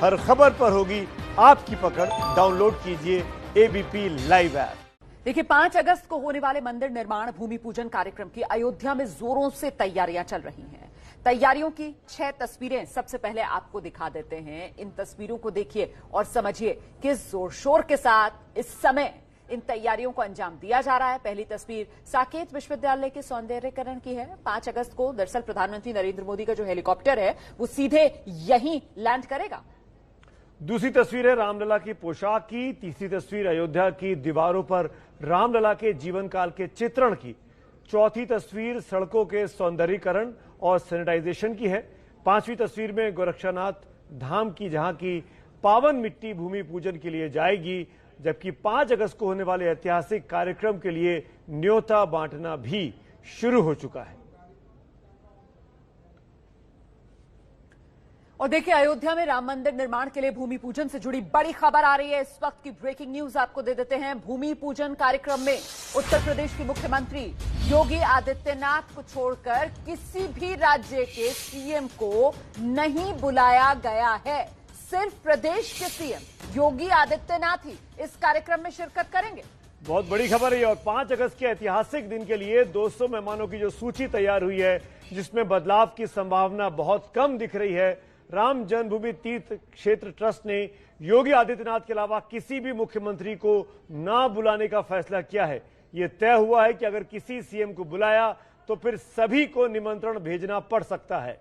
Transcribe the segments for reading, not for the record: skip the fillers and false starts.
हर खबर पर होगी आपकी पकड़। डाउनलोड कीजिए एबीपी लाइव ऐप। देखिए, 5 अगस्त को होने वाले मंदिर निर्माण भूमि पूजन कार्यक्रम की अयोध्या में जोरों से तैयारियां चल रही हैं। तैयारियों की 6 तस्वीरें सबसे पहले आपको दिखा देते हैं। इन तस्वीरों को देखिए और समझिए किस जोर शोर के साथ इस समय इन तैयारियों को अंजाम दिया जा रहा है। पहली तस्वीर साकेत विश्वविद्यालय के सौंदर्यीकरण की है। 5 अगस्त को दरअसल प्रधानमंत्री नरेंद्र मोदी का जो हेलीकॉप्टर है वो सीधे यहीं लैंड करेगा। दूसरी तस्वीर है रामलला की पोशाक की। तीसरी तस्वीर अयोध्या की दीवारों पर रामलला के जीवन काल के चित्रण की। चौथी तस्वीर सड़कों के सौंदर्यीकरण और सैनिटाइजेशन की है। पांचवी तस्वीर में गोरक्षनाथ धाम की, जहां की पावन मिट्टी भूमि पूजन के लिए जाएगी, जबकि 5 अगस्त को होने वाले ऐतिहासिक कार्यक्रम के लिए न्योता बांटना भी शुरू हो चुका है। और देखिए, अयोध्या में राम मंदिर निर्माण के लिए भूमि पूजन से जुड़ी बड़ी खबर आ रही है। इस वक्त की ब्रेकिंग न्यूज आपको दे देते हैं। भूमि पूजन कार्यक्रम में उत्तर प्रदेश के मुख्यमंत्री योगी आदित्यनाथ को छोड़कर किसी भी राज्य के सीएम को नहीं बुलाया गया है। सिर्फ प्रदेश के सीएम योगी आदित्यनाथ ही इस कार्यक्रम में शिरकत करेंगे। बहुत बड़ी खबर है। और 5 अगस्त के ऐतिहासिक दिन के लिए 200 मेहमानों की जो सूची तैयार हुई है, जिसमें बदलाव की संभावना बहुत कम दिख रही है। राम जन्मभूमि तीर्थ क्षेत्र ट्रस्ट ने योगी आदित्यनाथ के अलावा किसी भी मुख्यमंत्री को ना बुलाने का फैसला किया है। यह तय हुआ है कि अगर किसी सीएम को बुलाया तो फिर सभी को निमंत्रण भेजना पड़ सकता है।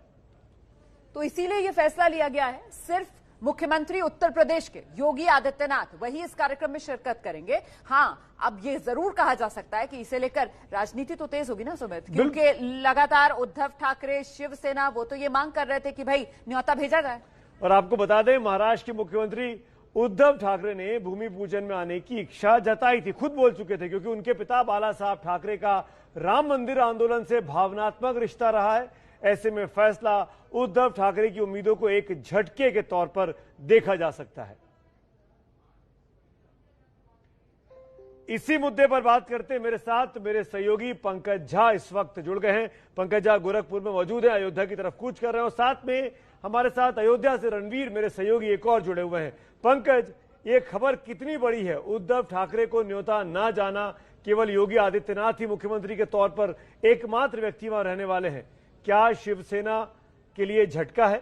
तो इसीलिए यह फैसला लिया गया है। सिर्फ मुख्यमंत्री उत्तर प्रदेश के योगी आदित्यनाथ वही इस कार्यक्रम में शिरकत करेंगे। हाँ, अब ये जरूर कहा जा सकता है कि इसे लेकर राजनीति तो तेज होगी ना सुमित, क्योंकि लगातार उद्धव ठाकरे, शिवसेना वो तो ये मांग कर रहे थे कि भाई न्योता भेजा जाए। और आपको बता दें, महाराष्ट्र के मुख्यमंत्री उद्धव ठाकरे ने भूमि पूजन में आने की इच्छा जताई थी, खुद बोल चुके थे, क्योंकि उनके पिता बाला साहब ठाकरे का राम मंदिर आंदोलन से भावनात्मक रिश्ता रहा है। ऐसे में फैसला उद्धव ठाकरे की उम्मीदों को एक झटके के तौर पर देखा जा सकता है। इसी मुद्दे पर बात करते मेरे साथ मेरे सहयोगी पंकज झा इस वक्त जुड़ गए हैं। पंकज झा गोरखपुर में मौजूद हैं, अयोध्या की तरफ कूच कर रहे हैं, और साथ में हमारे साथ अयोध्या से रणवीर मेरे सहयोगी एक और जुड़े हुए हैं। पंकज, ये खबर कितनी बड़ी है? उद्धव ठाकरे को न्योता ना जाना, केवल योगी आदित्यनाथ ही मुख्यमंत्री के तौर पर एकमात्र व्यक्ति वहां रहने वाले हैं। क्या शिवसेना के लिए झटका है?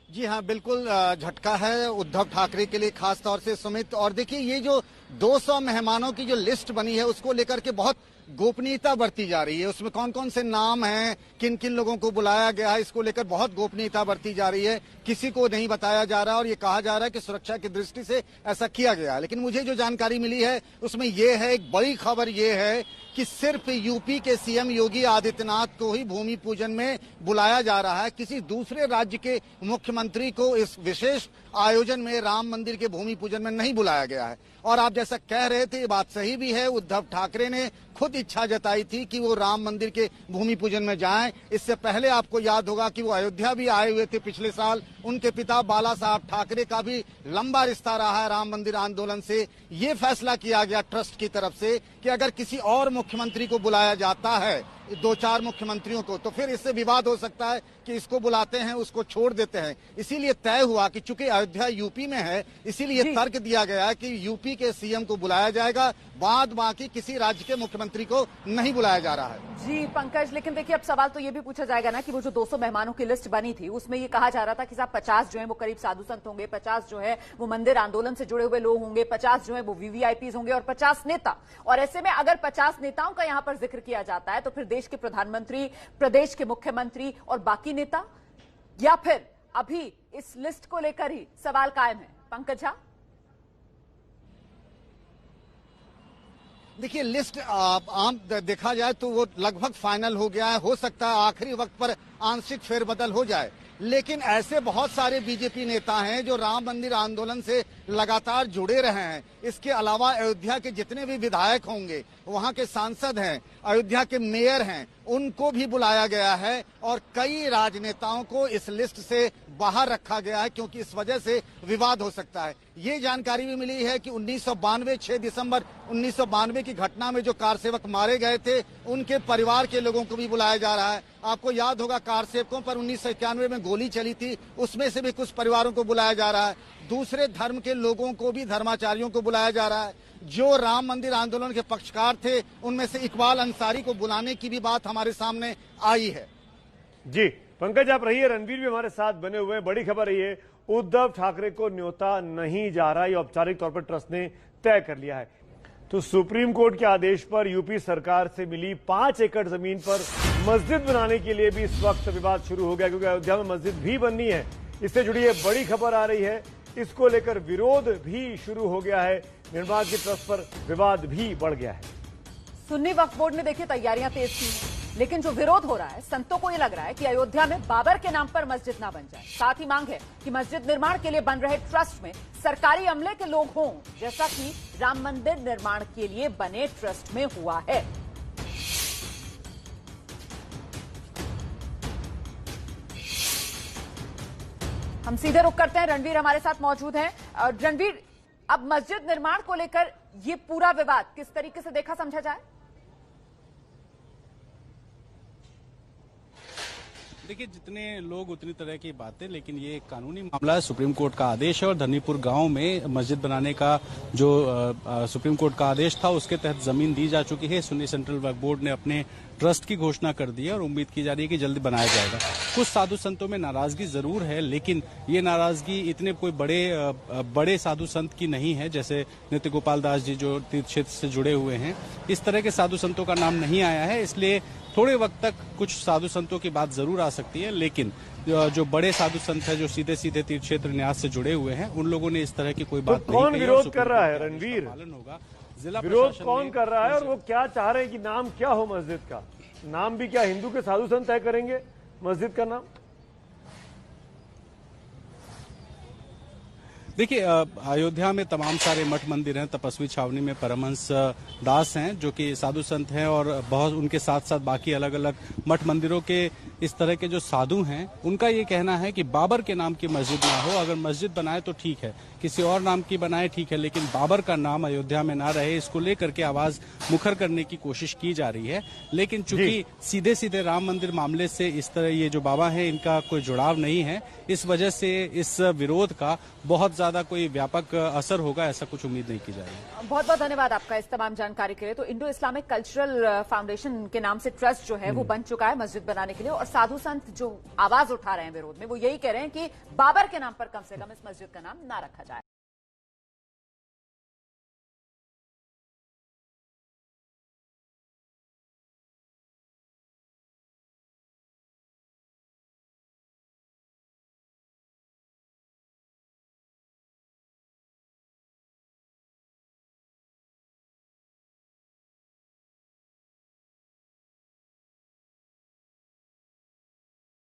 जी हाँ, बिल्कुल झटका है उद्धव ठाकरे के लिए, खास तौर से सुमित। और देखिए, ये जो 200 मेहमानों की जो लिस्ट बनी है उसको लेकर के बहुत गोपनीयता बरती जा रही है। उसमें कौन कौन से नाम हैं, किन किन लोगों को बुलाया गया है, इसको लेकर बहुत गोपनीयता बरती जा रही है। किसी को नहीं बताया जा रहा और ये कहा जा रहा है कि सुरक्षा की दृष्टि से ऐसा किया गया। लेकिन मुझे जो जानकारी मिली है उसमें यह है, एक बड़ी खबर यह है कि सिर्फ यूपी के सीएम योगी आदित्यनाथ को ही भूमि पूजन में बुलाया जा रहा है। किसी दूसरे राज्य के मुख्यमंत्री को इस विशेष आयोजन में, राम मंदिर के भूमि पूजन में नहीं बुलाया गया है। और आप जैसा कह रहे थे, ये बात सही भी है। उद्धव ठाकरे ने खुद इच्छा जताई थी कि वो राम मंदिर के भूमि पूजन में जाएं। इससे पहले आपको याद होगा कि वो अयोध्या भी आए हुए थे पिछले साल। उनके पिता बाला साहब ठाकरे का भी लंबा रिश्ता रहा है राम मंदिर आंदोलन से। ये फैसला किया गया ट्रस्ट की तरफ से कि अगर किसी और मुख्यमंत्री को बुलाया जाता है, 2-4 मुख्यमंत्रियों को, तो फिर इससे विवाद हो सकता है कि इसको बुलाते हैं, उसको छोड़ देते हैं। इसीलिए तय हुआ कि चूंकि अयोध्या यूपी में है, इसीलिए तर्क दिया गया है कि यूपी के सीएम को बुलाया जाएगा, बाद बाकी किसी राज्य के मुख्यमंत्री को नहीं बुलाया जा रहा है। जी पंकज, लेकिन देखिए, अब सवाल तो ये भी पूछा जाएगा ना कि वो जो 200 मेहमानों की लिस्ट बनी थी उसमें ये कहा जा रहा था कि साहब 50 जो है वो करीब साधु संत होंगे, 50 जो है वो मंदिर आंदोलन से जुड़े हुए लोग होंगे, 50 जो है वो वीवीआईपीज होंगे और 50 नेता। और ऐसे में अगर 50 नेताओं का यहां पर जिक्र किया जाता है तो फिर देश के प्रधानमंत्री, प्रदेश के मुख्यमंत्री और बाकी नेता, या फिर अभी इस लिस्ट को लेकर ही सवाल कायम है? पंकज झा, देखिए, लिस्ट आम देखा जाए तो वो लगभग फाइनल हो गया है। हो सकता है आखिरी वक्त पर आंशिक फेरबदल हो जाए, लेकिन ऐसे बहुत सारे बीजेपी नेता हैं जो राम मंदिर आंदोलन से लगातार जुड़े रहे हैं। इसके अलावा अयोध्या के जितने भी विधायक होंगे, वहां के सांसद हैं, अयोध्या के मेयर हैं, उनको भी बुलाया गया है। और कई राजनेताओं को इस लिस्ट से बाहर रखा गया है, क्योंकि इस वजह से विवाद हो सकता है। ये जानकारी भी मिली है कि 1992 6 दिसंबर 1992 की घटना में जो कार सेवक मारे गए थे, उनके परिवार के लोगों को भी बुलाया जा रहा है। आपको याद होगा कार सेवकों पर 1991 में गोली चली थी, उसमें से भी कुछ परिवारों को बुलाया जा रहा है। दूसरे धर्म के लोगों को भी, धर्माचार्यों को बुलाया जा रहा है। जो राम मंदिर आंदोलन के पक्षकार थे उनमें से इकबाल अंसारी को बुलाने की भी बात हमारे सामने आई है। जी पंकज, आप रहिए, रणवीर भी हमारे साथ बने हुए हैं। बड़ी खबर है ये, उद्धव ठाकरे को न्योता नहीं जा रहा, ये औपचारिक तौर पर ट्रस्ट ने तय कर लिया है। तो सुप्रीम कोर्ट के आदेश पर यूपी सरकार से मिली 5 एकड़ जमीन पर मस्जिद बनाने के लिए भी इस वक्त विवाद शुरू हो गया, क्योंकि अयोध्या में मस्जिद भी बननी है। इससे जुड़ी ये बड़ी खबर आ रही है। इसको लेकर विरोध भी शुरू हो गया है। निर्माण की ट्रस्ट पर विवाद भी बढ़ गया है। सुन्नी वक्फ बोर्ड ने देखिए तैयारियां तेज की हैं, लेकिन जो विरोध हो रहा है, संतों को यह लग रहा है कि अयोध्या में बाबर के नाम पर मस्जिद ना बन जाए। साथ ही मांग है कि मस्जिद निर्माण के लिए बन रहे ट्रस्ट में सरकारी अमले के लोग हों, जैसा कि राम मंदिर निर्माण के लिए बने ट्रस्ट में हुआ है। हम सीधे रुख करते हैं, रणवीर हमारे साथ मौजूद हैं। रणवीर, अब मस्जिद निर्माण को लेकर ये पूरा विवाद किस तरीके से देखा समझा जाए? देखिए, जितने लोग उतनी तरह की बातें, लेकिन ये एक कानूनी मामला है। सुप्रीम कोर्ट का आदेश है और धनीपुर गांव में मस्जिद बनाने का जो सुप्रीम कोर्ट का आदेश था उसके तहत जमीन दी जा चुकी है। सुन्नी सेंट्रल वक्फ बोर्ड ने अपने ट्रस्ट की घोषणा कर दी है और उम्मीद की जा रही है कि जल्दी बनाया जाएगा। कुछ साधु संतों में नाराजगी जरूर है, लेकिन ये नाराजगी इतने कोई बड़े साधु संत की नहीं है। जैसे नित्य गोपाल दास जी जो तीर्थ क्षेत्र से जुड़े हुए हैं, इस तरह के साधु संतों का नाम नहीं आया है। इसलिए थोड़े वक्त तक कुछ साधु संतों की बात जरूर आ सकती है, लेकिन जो बड़े साधु संत है, जो सीधे सीधे तीर्थ क्षेत्र न्यास से जुड़े हुए हैं, उन लोगों ने इस तरह की कोई बात नहीं कही। कौन विरोध कर रहा है रणवीर? पालन होगा। जिला विरोध कौन कर रहा है और वो क्या चाह रहे हैं कि नाम क्या हो मस्जिद का? नाम भी क्या हिंदू के साधु संत तय करेंगे मस्जिद का नाम? देखिए, अयोध्या में तमाम सारे मठ मंदिर हैं। तपस्वी छावनी में परमहंस दास हैं जो कि साधु संत हैं, और बहुत उनके साथ साथ बाकी अलग अलग मठ मंदिरों के इस तरह के जो साधु हैं, उनका ये कहना है कि बाबर के नाम की मस्जिद ना हो। अगर मस्जिद बनाए तो ठीक है, किसी और नाम की बनाए ठीक है, लेकिन बाबर का नाम अयोध्या में ना रहे, इसको लेकर के आवाज मुखर करने की कोशिश की जा रही है। लेकिन चूंकि सीधे सीधे राम मंदिर मामले से इस तरह ये जो बाबा है इनका कोई जुड़ाव नहीं है, इस वजह से इस विरोध का बहुत ज्यादा कोई व्यापक असर होगा, ऐसा कुछ उम्मीद नहीं की जा रही। बहुत बहुत धन्यवाद आपका इस तमाम जानकारी के लिए। तो इंडो इस्लामिक कल्चरल फाउंडेशन के नाम से ट्रस्ट जो है वो बन चुका है मस्जिद बनाने के लिए, और साधु संत जो आवाज उठा रहे हैं विरोध में, वो यही कह रहे हैं कि बाबर के नाम पर कम से कम इस मस्जिद का नाम ना रखा जाए।